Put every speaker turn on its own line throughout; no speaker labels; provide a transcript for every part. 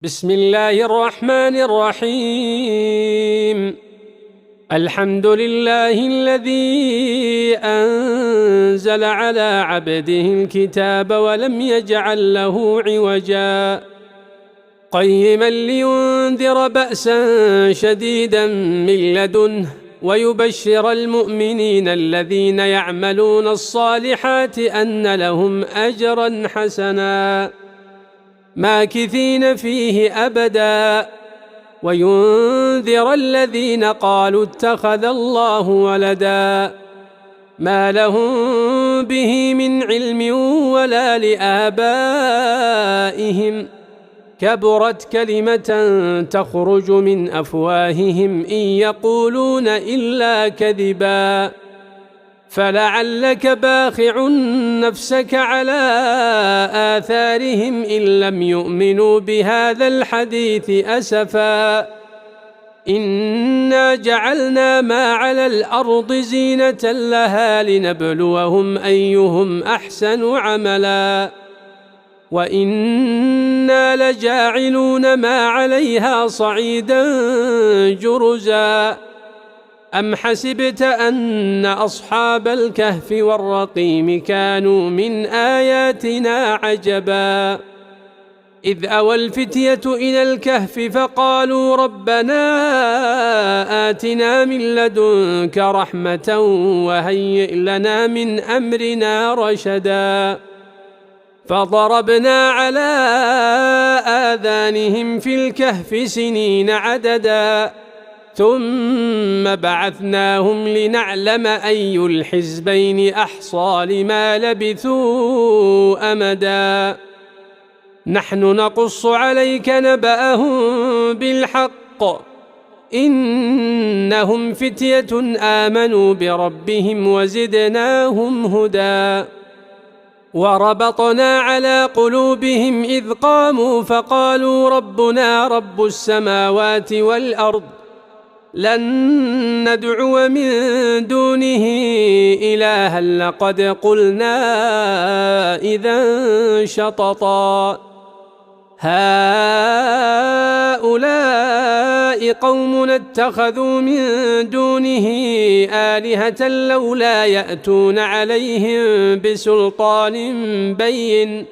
بسم الله الرحمن الرحيم. الحمد لله الذي أنزل على عبده الكتاب ولم يجعل له عوجا قيما لينذر بأسا شديدا من لدنه ويبشر المؤمنين الذين يعملون الصالحات أن لهم أجرا حسنا ماكثين فيه أبدا وينذر الذين قالوا اتخذ الله ولدا ما لهم به من علم ولا لآبائهم كبرت كلمة تخرج من أفواههم إن يقولون إلا كذبا فلعلك باخع نفسك على آثارهم إن لم يؤمنوا بهذا الحديث أسفا إنا جعلنا ما على الأرض زينة لها لنبلوهم أيهم أحسن عملا وإنا لجاعلون ما عليها صعيدا جرزا أم حسبت أن أصحاب الكهف والرقيم كانوا من آياتنا عجبا إذ أوى الفتية إلى الكهف فقالوا ربنا آتنا من لدنك رحمة وهيئ لنا من أمرنا رشدا فضربنا على آذانهم في الكهف سنين عددا ثم بعثناهم لنعلم أي الحزبين أحصى لما لبثوا أمدا نحن نقص عليك نبأهم بالحق إنهم فتية آمنوا بربهم وزدناهم هدى وربطنا على قلوبهم إذ قاموا فقالوا ربنا رب السماوات والأرض لن ندعو من دونه إلها لقد قلنا إذا شططا هؤلاء قومنا اتخذوا من دونه آلهة لولا يأتون عليهم بسلطان بين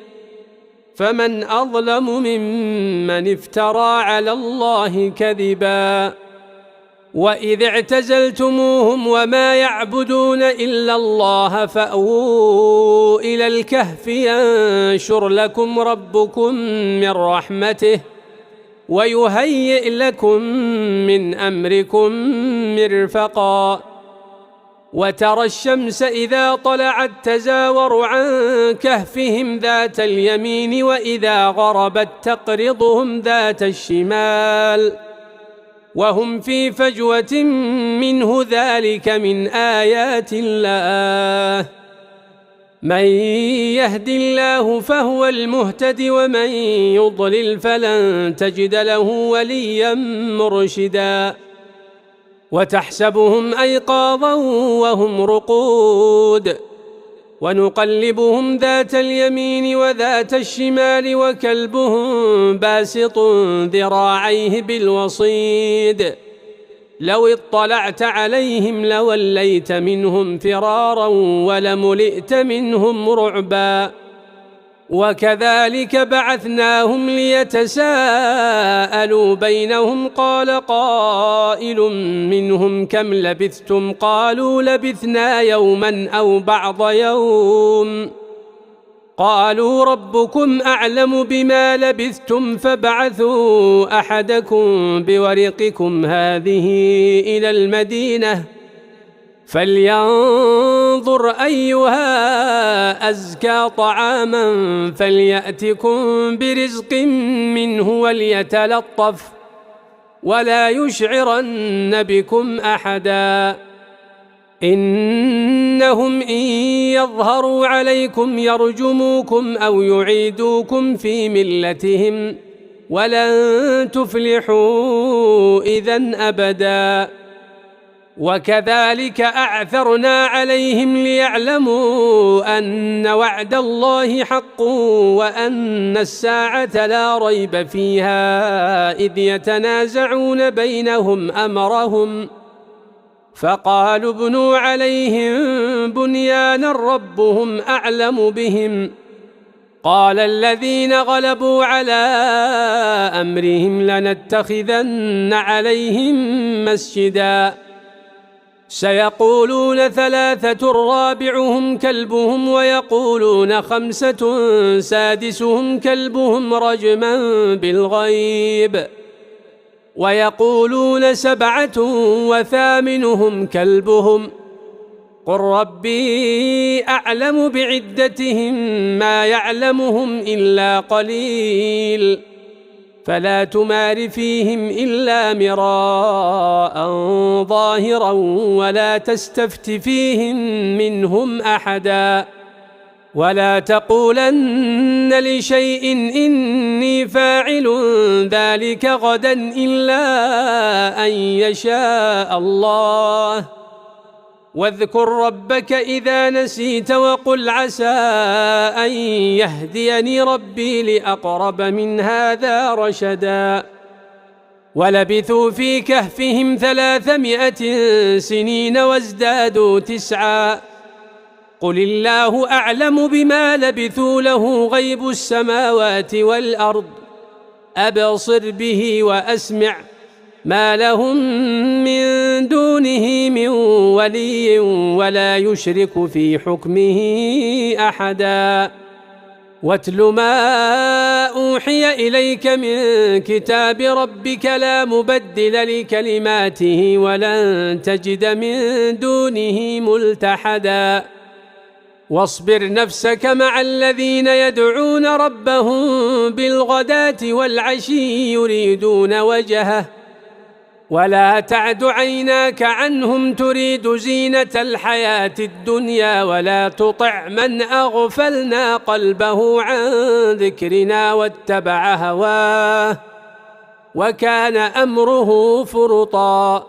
فمن أظلم ممن افترى على الله كذبا وإذ اعتزلتموهم وما يعبدون إلا الله فأووا إلى الكهف ينشر لكم ربكم من رحمته ويهيئ لكم من أمركم مرفقا وترى الشمس إذا طلعت تزاور عن كهفهم ذات اليمين وإذا غربت تقرضهم ذات الشمال وهم في فجوة منه ذلك من آيات الله من يهد الله فهو المهتد ومن يضلل فلن تجد له وليا مرشدا وتحسبهم أيقاظا وهم رقود ونقلبهم ذات اليمين وذات الشمال وكلبهم باسط ذراعيه بالوصيد لو اطلعت عليهم لوليت منهم فرارا ولملئت منهم رعبا وكذلك بعثناهم ليتساءلوا بينهم قال قائل منهم كم لبثتم قالوا لبثنا يوما أو بعض يوم قالوا ربكم أعلم بما لبثتم فابعثوا أحدكم بورقكم هذه إلى المدينة فلينظر أيها أزكى طعاما فليأتكم برزق منه وليتلطف ولا يشعرن بكم أحدا إنهم إن يظهروا عليكم يرجموكم أو يعيدوكم في ملتهم ولن تفلحوا إذن أبدا وكذلك أعثرنا عليهم ليعلموا أن وعد الله حق وأن الساعة لا ريب فيها إذ يتنازعون بينهم أمرهم فقالوا ابنوا عليهم بنيانا ربهم أعلم بهم قال الذين غلبوا على أمرهم لنتخذن عليهم مسجدا سيقولون ثلاثة رابعهم كلبهم ويقولون خمسة سادسهم كلبهم رجما بالغيب ويقولون سبعة وثامنهم كلبهم قل ربي أعلم بعدتهم ما يعلمهم إلا قليل فلا تمار فيهم إلا مراء ظاهرا ولا تستفت فيهم منهم أحدا ولا تقولن لشيء إني فاعل ذلك غدا إلا أن يشاء الله واذكر ربك إذا نسيت وقل عسى أن يهديني ربي لأقرب من هذا رشدا ولبثوا في كهفهم 300 سنين وازدادوا 9 قل الله أعلم بما لبثوا له غيب السماوات والأرض أبصر به وأسمع ما لهم من دونه من ولي ولا يشرك في حكمه أحدا واتل ما أوحي إليك من كتاب ربك لا مبدل لكلماته ولن تجد من دونه ملتحدا واصبر نفسك مع الذين يدعون ربهم بالغداة والعشي يريدون وجهه ولا تعد عيناك عنهم تريد زينة الحياة الدنيا ولا تطع من أغفلنا قلبه عن ذكرنا واتبع هواه وكان أمره فرطا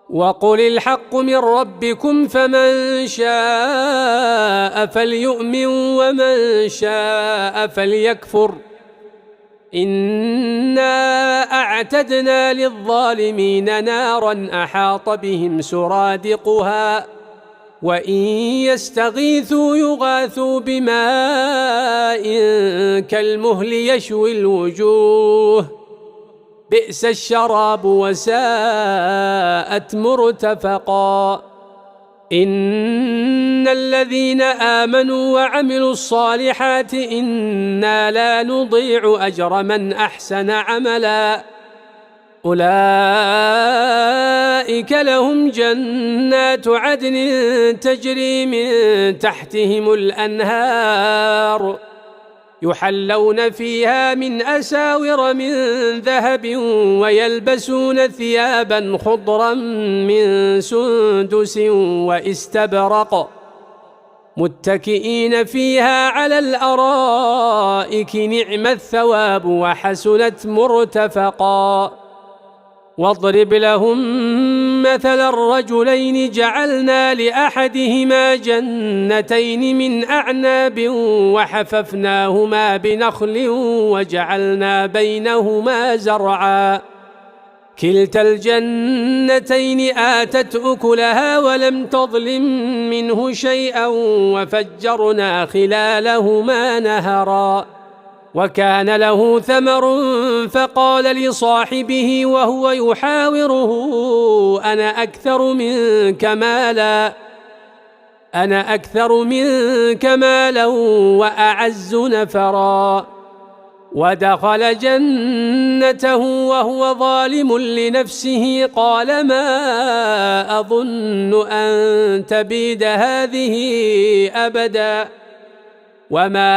وقل الحق من ربكم فمن شاء فليؤمن ومن شاء فليكفر إنا أعتدنا للظالمين نارا أحاط بهم سرادقها وإن يستغيثوا يغاثوا بماء كالمهل يشوي الوجوه بئس الشراب وساءت مرتفقا إن الذين آمنوا وعملوا الصالحات إنا لا نضيع أجر من أحسن عملا أولئك لهم جنات عدن تجري من تحتهم الأنهار يحلون فيها من أساور من ذهب ويلبسون ثيابا خضرا من سندس واستبرق متكئين فيها على الأرائك نعم الثواب وحسنت مرتفقا واضرب لهم مثل الرجلين جعلنا لأحدهما جنتين من أعناب وحففناهما بنخل وجعلنا بينهما زرعا كلتا الجنتين آتت أكلها ولم تظلم منه شيئا وفجرنا خلالهما نهرا وكان له ثمر فقال لصاحبه وهو يحاوره أنا أكثر منك مالا وأعز نفرا ودخل جنته وهو ظالم لنفسه قال ما أظن أن تبيد هذه أبدا وما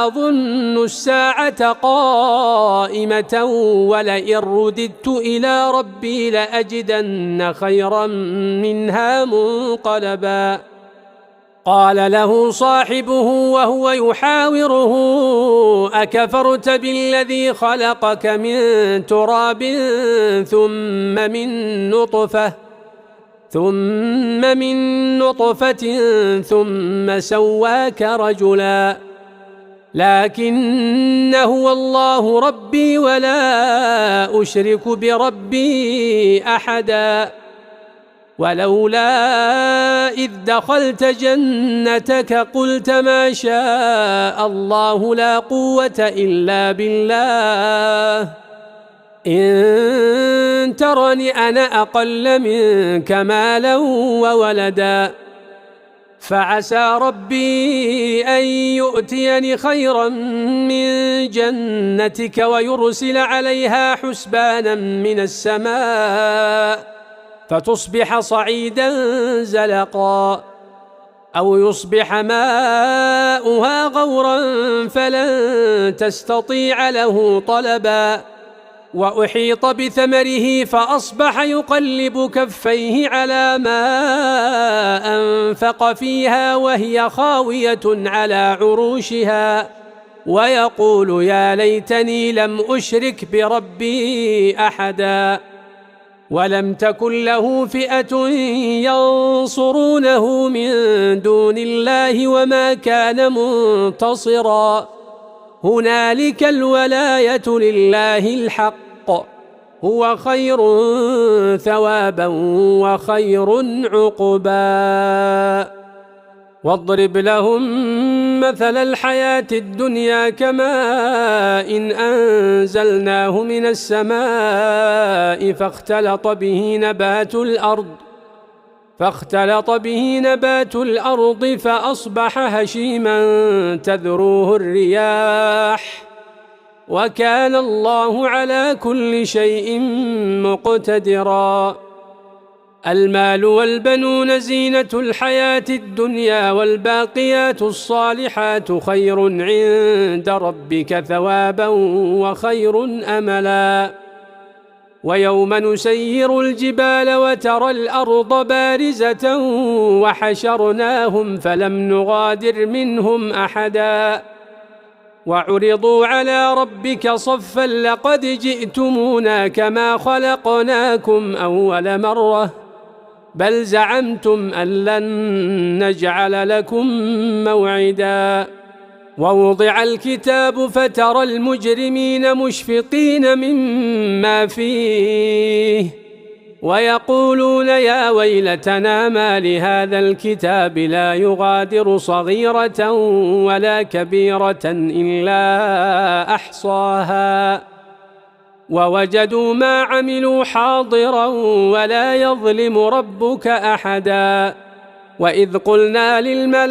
أظن الساعة قائمة ولئن رددت إلى ربي لأجدن خيرا منها منقلبا قال له صاحبه وهو يحاوره أكفرت بالذي خلقك من تراب ثم من نطفة ثم سواك رجلا لكن هو الله ربي ولا أشرك بربي أحدا ولولا إذ دخلت جنتك قلت ما شاء الله لا قوة إلا بالله إن ترني أنا أقل منك مالا وولدا فعسى ربي أن يؤتيني خيرا من جنتك ويرسل عليها حسبانا من السماء فتصبح صعيدا زلقا أو يصبح ماؤها غورا فلن تستطيع له طلبا وأحيط بثمره فأصبح يقلب كفيه على ما أنفق فيها وهي خاوية على عروشها ويقول يا ليتني لم أشرك بربي أحدا ولم تكن له فئة ينصرونه من دون الله وما كان منتصرا هنالك الولاية لله الحق هو خير ثوابا وخير عقبا واضرب لهم مثل الحياة الدنيا كماء إن أنزلناه من السماء فاختلط به نبات الأرض فأصبح هشيما تذروه الرياح وكان الله على كل شيء مقتدرا المال والبنون زينة الحياة الدنيا والباقيات الصالحات خير عند ربك ثوابا وخير أملا ويوم نسير الجبال وترى الأرض بارزة وحشرناهم فلم نغادر منهم أحدا وعرضوا على ربك صفا لقد جئتمونا كما خلقناكم أول مرة بل زعمتم أن لن نجعل لكم موعدا ووضع الكتاب فترى المجرمين مشفقين مما فيه ويقولون يا ويلتنا ما لهذا الكتاب لا يغادر صغيرة ولا كبيرة إلا أحصاها ووجدوا ما عملوا حاضرا ولا يظلم ربك أحدا وإذ قلنا للملائكة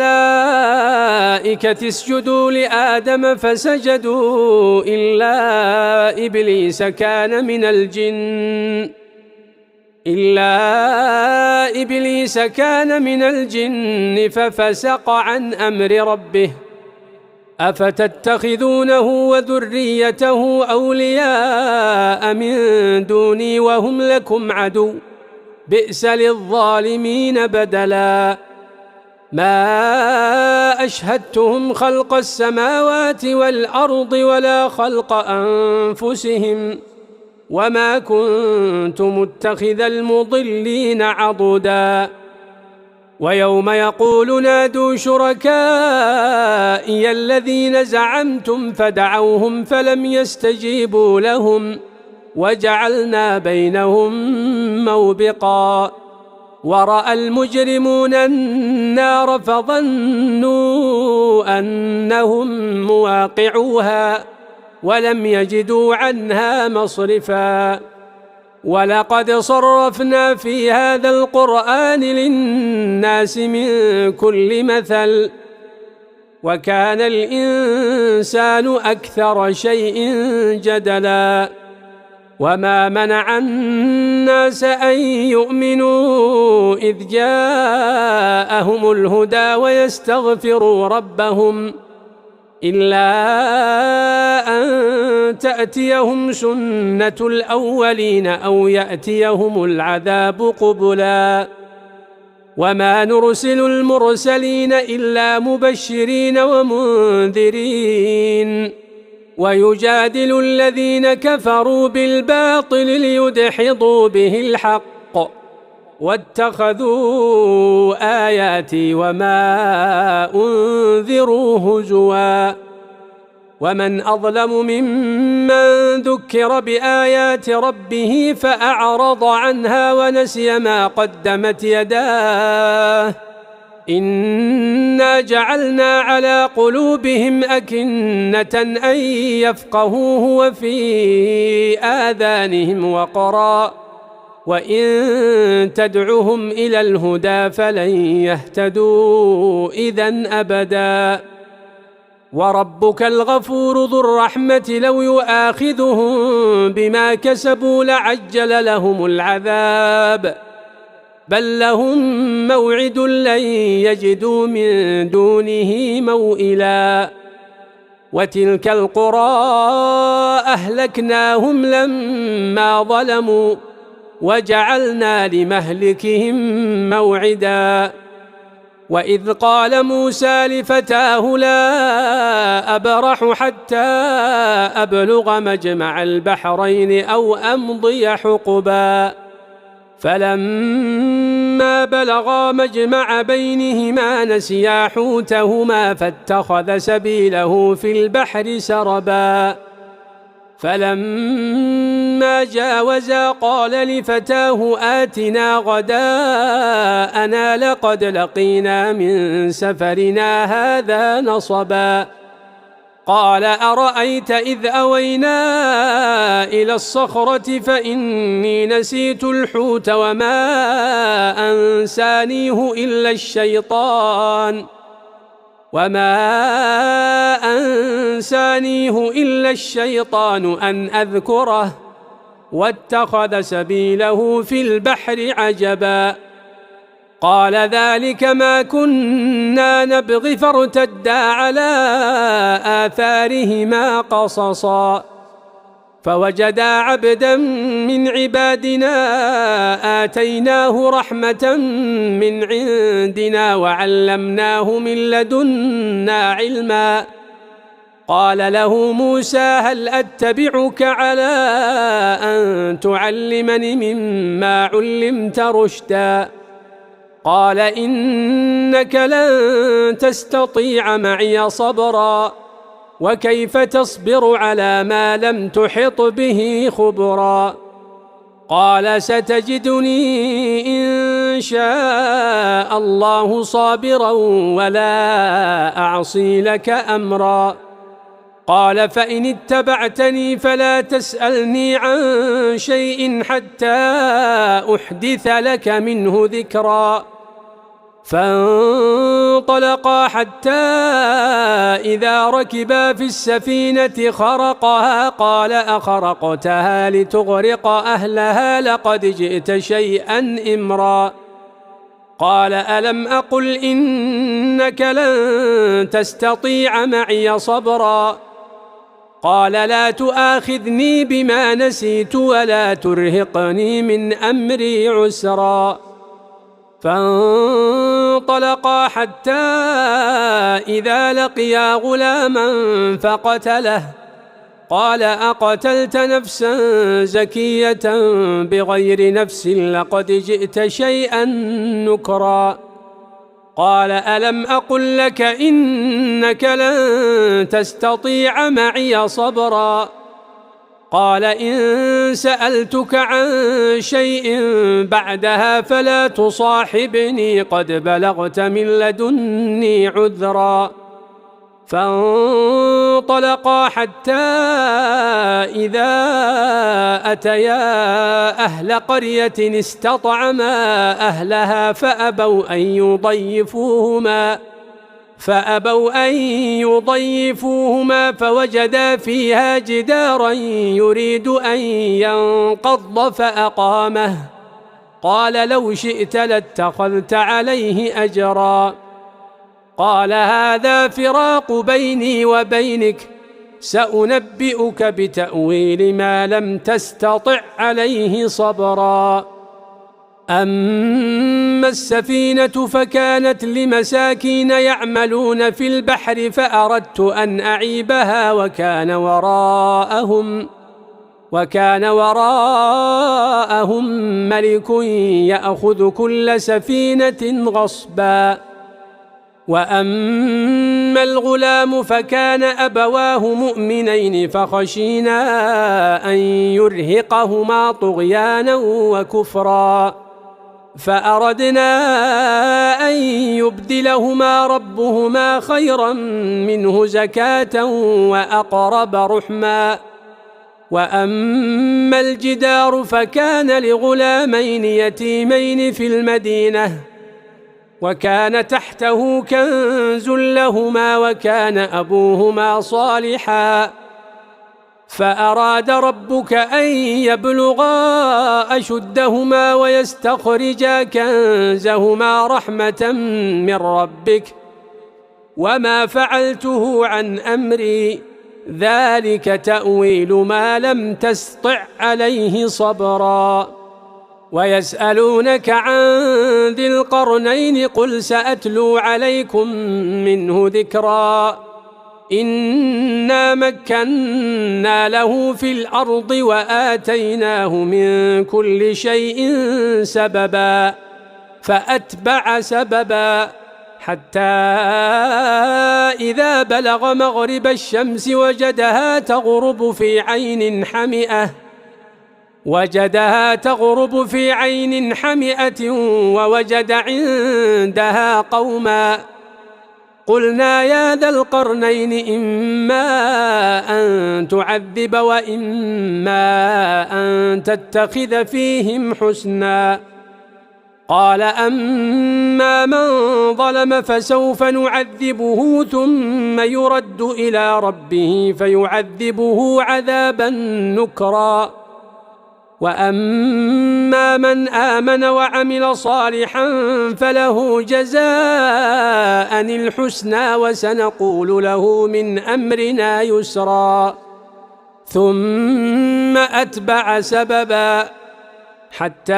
اسجدوا لآدم فسجدوا إلا إبليس كان من الجن ففسق عن أمر ربه أفتتخذونه وذريته أولياء من دوني وهم لكم عدو بئس للظالمين بدلا ما أشهدتهم خلق السماوات والأرض ولا خلق أنفسهم وما كنت متخذ المضلين عضدا ويوم يقول نادوا شركائي الذين زعمتم فدعوهم فلم يستجيبوا لهم وجعلنا بينهم موبقا ورأى المجرمون النار فظنوا أنهم مواقعوها ولم يجدوا عنها مصرفا ولقد صرفنا في هذا القرآن للناس من كل مثل وكان الإنسان أكثر شيء جدلا وما منع الناس أن يؤمنوا إذ جاءهم الهدى ويستغفروا ربهم إلا أن تأتيهم سنة الأولين أو يأتيهم العذاب قبلا وما نرسل المرسلين إلا مبشرين ومنذرين ويجادل الذين كفروا بالباطل ليدحضوا به الحق واتخذوا آياتي وما أنذروا هزوا ومن أظلم ممن ذكر بآيات ربه فأعرض عنها ونسي ما قدمت يداه إنا جعلنا على قلوبهم أكنة أن يفقهوه وفي آذانهم وقرا وإن تدعهم إلى الهدى فلن يهتدوا إذن أبدا وربك الغفور ذو الرحمة لو يؤاخذهم بما كسبوا لعجل لهم العذاب بل لهم موعد لن يجدوا من دونه موئلا وتلك القرى أهلكناهم لما ظلموا وجعلنا لمهلكهم موعدا وإذ قال موسى لفتاه لا أبرح حتى أبلغ مجمع البحرين أو أمضي حقبا فلما بلغا مجمع بينهما نسيا حوتهما فاتخذ سبيله في البحر سربا فلما جاوزا قال لفتاه آتنا غداءنا لقد لقينا من سفرنا هذا نصبا قال أرأيت إذ أوينا إلى الصخرة فإني نسيت الحوت وما أنسانيه إلا الشيطان أن أذكره واتخذ سبيله في البحر عجبا قال ذلك ما كنا نبغي فارتدا على آثارهما قصصا فوجدا عبدا من عبادنا آتيناه رحمة من عندنا وعلمناه من لدنا علما قال له موسى هل أتبعك على أن تعلمني مما علمت رشدا قال إنك لن تستطيع معي صبرا وكيف تصبر على ما لم تحط به خبرا قال ستجدني إن شاء الله صابرا ولا أعصي لك أمرا قال فإن اتبعتني فلا تسألني عن شيء حتى أحدث لك منه ذكرا فانطلقا حتى إذا ركبا في السفينة خرقها قال أخرقتها لتغرق أهلها لقد جئت شيئا إمرا قال ألم أقل إنك لن تستطيع معي صبرا قال لا تؤاخذني بما نسيت ولا ترهقني من أمري عسرا فانطلقا حتى إذا لقيا غلاما فقتله قال أقتلت نفسا زكية بغير نفس لقد جئت شيئا نكرا قال ألم أقل لك إنك لن تستطيع معي صبرا قال إن سألتك عن شيء بعدها فلا تصاحبني قد بلغت من لدني عذرا فانطلقا حتى إذا أتيا أهل قرية استطعما أهلها فأبوا أن يضيفوهما فوجدا فيها جدارا يريد أن ينقض فأقامه قال لو شئت لاتخذت عليه أجرا قال هذا فراق بيني وبينك سأنبئك بتأويل ما لم تستطع عليه صبرا أما السفينة فكانت لمساكين يعملون في البحر فأردت أن أعيبها وكان وراءهم ملك يأخذ كل سفينة غصبا. وأما الغلام فكان أبواه مؤمنين فخشينا أن يرهقهما طغيانا وكفرا فأردنا أن يبدلهما ربهما خيرا منه زكاة وأقرب رحما. وأما الجدار فكان لغلامين يتيمين في المدينة وكان تحته كنز لهما وكان أبوهما صالحا فأراد ربك أن يبلغا أشدهما ويستخرجا كنزهما رحمة من ربك وما فعلته عن أمري ذلك تأويل ما لم تستطع عليه صبرا. ويسألونك عن ذي القرنين قل سأتلو عليكم منه ذكرا. إنا مكنا له في الأرض وآتيناه من كل شيء سببا فأتبع سببا حتى إذا بلغ مغرب الشمس وجدها تغرب في عين حمئة ووجد عندها قوما قلنا يا ذا القرنين إما أن تعذب وإما أن تتخذ فيهم حسنا. قال أما من ظلم فسوف نعذبه ثم يرد إلى ربه فيعذبه عذابا نكرا. وأما من آمن وعمل صالحا فله جزاء الحسنى وسنقول له من أمرنا يسرا. ثم أتبع سببا حتى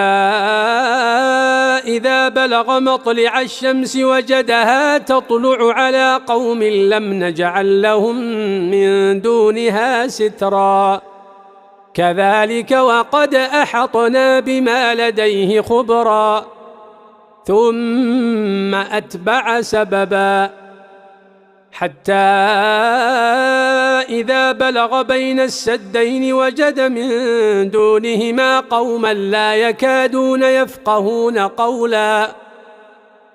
إذا بلغ مطلع الشمس وجدها تطلع على قوم لم نجعل لهم من دونها سترا. كذلك وقد أحطنا بما لديه خبرا. ثم أتبع سببا حتى إذا بلغ بين السدين وجد من دونهما قوما لا يكادون يفقهون قولا.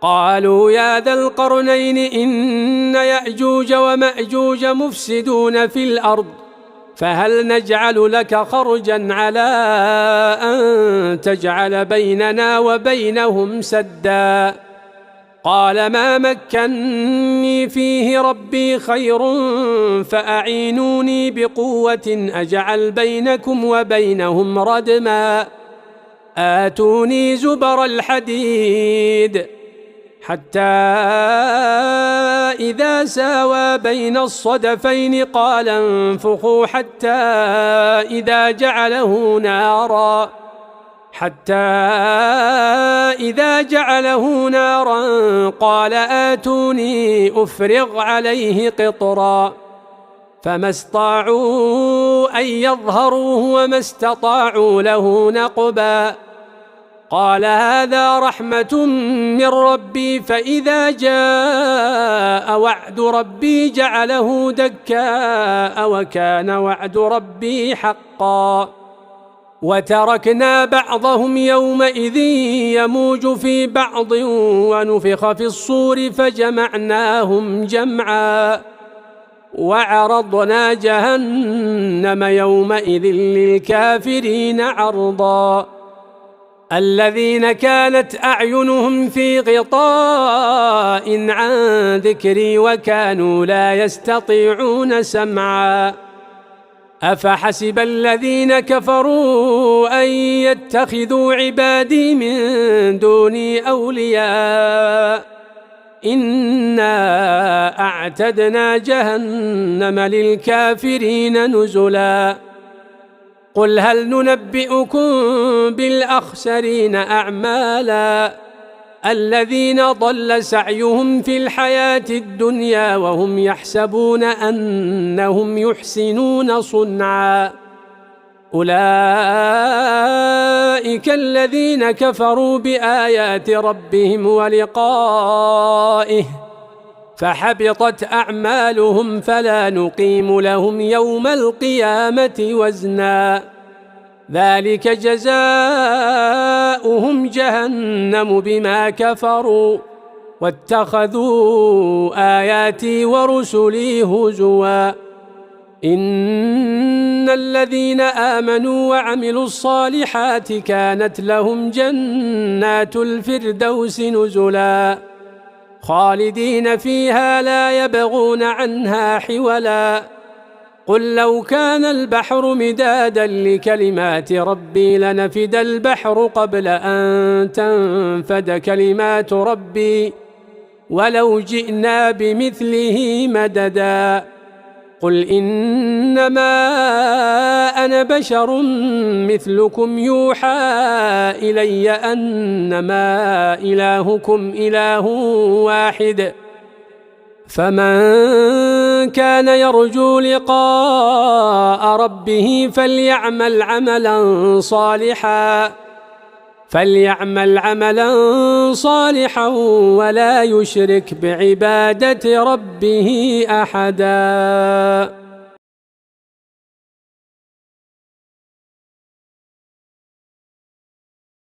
قالوا يا ذا القرنين إن يأجوج ومأجوج مفسدون في الأرض فهل نجعل لك خرجا على أن تجعل بيننا وبينهم سدا. قال ما مكني فيه ربي خير فأعينوني بقوة أجعل بينكم وبينهم ردما. آتوني زبر الحديد حتى إذا ساوى بين الصدفين قال انفخوا حتى إذا جعله نارا قال آتوني أفرغ عليه قطرا. فما استطاعوا أن يظهروه وما استطاعوا له نقبا. قال هذا رحمة من ربي فإذا جاء وعد ربي جعله دكاء وكان وعد ربي حقا. وتركنا بعضهم يومئذ يموج في بعض ونفخ في الصور فجمعناهم جمعا. وعرضنا جهنم يومئذ للكافرين عرضا. الذين كانت أعينهم في غطاء عن ذكري وكانوا لا يستطيعون سمعا. أفحسب الذين كفروا أن يتخذوا عبادي من دوني أولياء إنا أعتدنا جهنم للكافرين نزلا. قل هل ننبئكم بالأخسرين أعمالا الذين ضل سعيهم في الحياة الدنيا وهم يحسبون أنهم يحسنون صنعا أولئك الذين كفروا بآيات ربهم ولقائه فحبطت أعمالهم فلا نقيم لهم يوم القيامة وزنا ذلك جزاؤهم جهنم بما كفروا واتخذوا آياتي ورسلي هزوا إن الذين آمنوا وعملوا الصالحات كانت لهم جنات الفردوس نزلا خالدين فيها لا يبغون عنها حولا قل لو كان البحر مدادا لكلمات ربي لنفد البحر قبل أن تنفد كلمات ربي ولو جئنا بمثله مددا قل إنما أنا بشر مثلكم يوحى إلي أنما إلهكم إله واحد فمن كان يرجو لقاء ربه فليعمل عملا صالحا ولا يشرك بعبادة ربه أحدا.